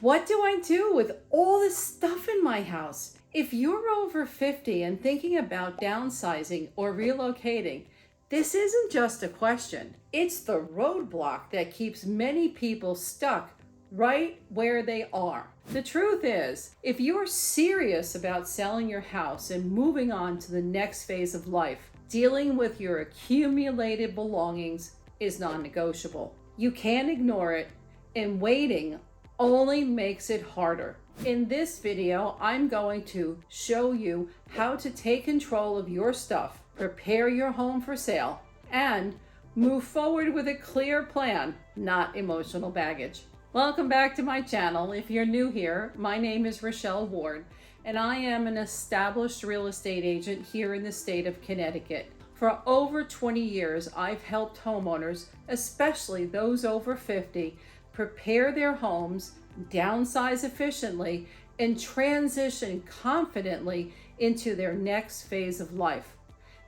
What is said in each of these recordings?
What do I do with all this stuff in my house? If you're over 50 and thinking about downsizing or relocating, this isn't just a question. It's the roadblock that keeps many people stuck right where they are. The truth is, if you're serious about selling your house and moving on to the next phase of life, dealing with your accumulated belongings is non-negotiable. You can't ignore it, and waiting only makes it harder. In this video, I'm going to show you how to take control of your stuff, prepare your home for sale, and move forward with a clear plan, not emotional baggage. Welcome back to my channel. If you're new here, my name is Richelle Ward, and I am an established real estate agent here in the state of Connecticut. For over 20 years, I've helped homeowners, especially those over 50, prepare their homes, downsize efficiently, and transition confidently into their next phase of life.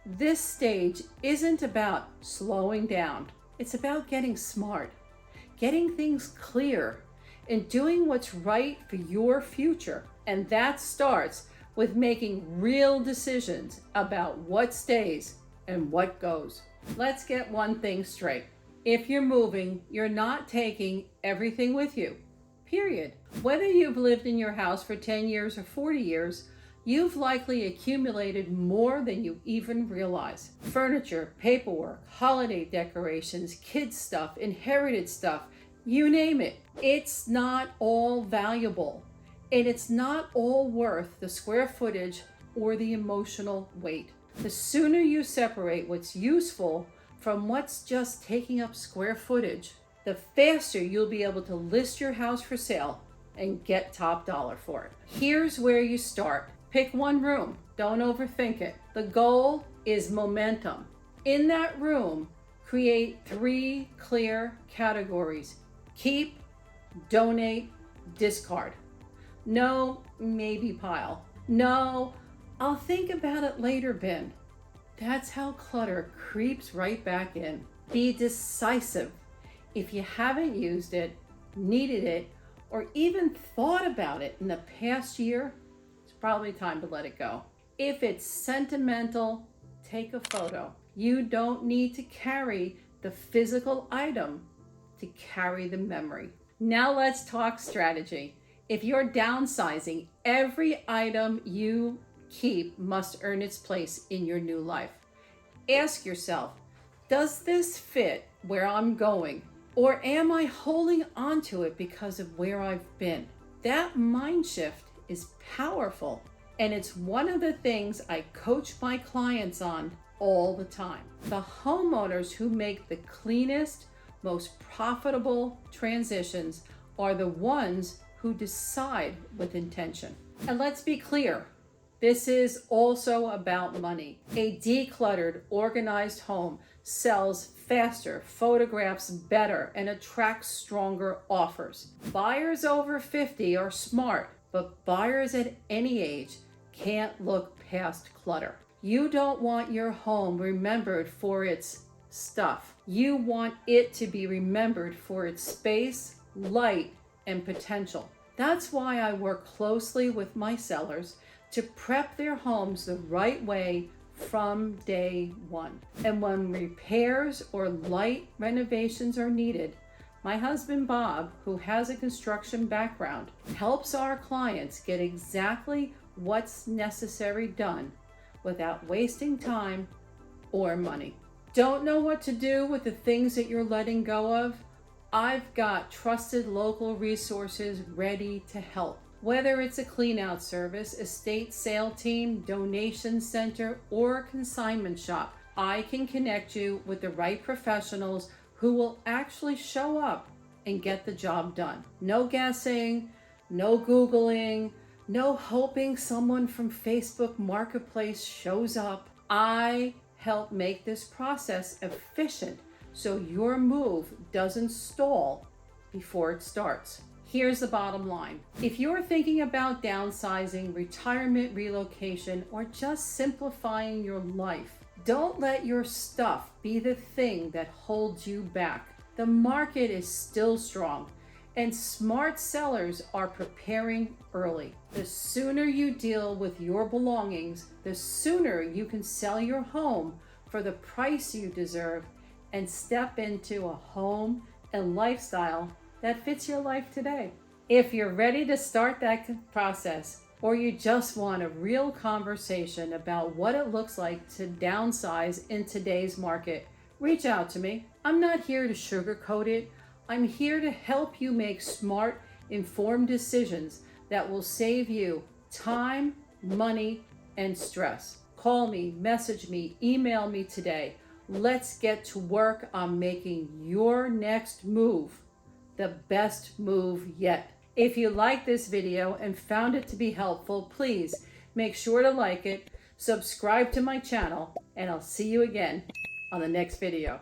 This stage isn't about slowing down. It's about getting smart, getting things clear, and doing what's right for your future. And that starts with making real decisions about what stays and what goes. Let's get one thing straight. If you're moving, you're not taking everything with you, period. Whether you've lived in your house for 10 years or 40 years, you've likely accumulated more than you even realize. Furniture, paperwork, holiday decorations, kids stuff, inherited stuff, you name it. It's not all valuable, and it's not all worth the square footage or the emotional weight. The sooner you separate what's useful from what's just taking up square footage, the faster you'll be able to list your house for sale and get top dollar for it. Here's where you start. Pick one room. Don't overthink it. The goal is momentum. In that room, create 3 clear categories: keep, donate, discard. No, maybe pile. No, I'll think about it later bin. That's how clutter creeps right back in. Be decisive. If you haven't used it, needed it, or even thought about it in the past year, it's probably time to let it go. If it's sentimental, take a photo. You don't need to carry the physical item to carry the memory. Now let's talk strategy. If you're downsizing, every item you keep must earn its place in your new life. Ask yourself, does this fit where I'm going? Or am I holding onto it because of where I've been? That mind shift is powerful, and it's one of the things I coach my clients on all the time. The homeowners who make the cleanest, most profitable transitions are the ones who decide with intention. And let's be clear, this is also about money. A decluttered, organized home sells faster, photographs better, and attracts stronger offers. Buyers over 50 are smart, but buyers at any age can't look past clutter. You don't want your home remembered for its stuff. You want it to be remembered for its space, light, and potential. That's why I work closely with my sellers to prep their homes the right way from day one. And when repairs or light renovations are needed, my husband Bob, who has a construction background, helps our clients get exactly what's necessary done without wasting time or money. Don't know what to do with the things that you're letting go of? I've got trusted local resources ready to help. Whether it's a clean-out service, estate sale team, donation center, or consignment shop, I can connect you with the right professionals who will actually show up and get the job done. No guessing, no Googling, no hoping someone from Facebook Marketplace shows up. I help make this process efficient so your move doesn't stall before it starts. Here's the bottom line. If you're thinking about downsizing, retirement, relocation, or just simplifying your life, don't let your stuff be the thing that holds you back. The market is still strong, And smart sellers are preparing early. The sooner you deal with your belongings, the sooner you can sell your home for the price you deserve and step into a home and lifestyle that fits your life today. If you're ready to start that process, or you just want a real conversation about what it looks like to downsize in today's market, reach out to me. I'm not here to sugarcoat it. I'm here to help you make smart, informed decisions that will save you time, money, and stress. Call me, message me, email me today. Let's get to work on making your next move the best move yet. If you like this video and found it to be helpful, please make sure to like it, subscribe to my channel, and I'll see you again on the next video.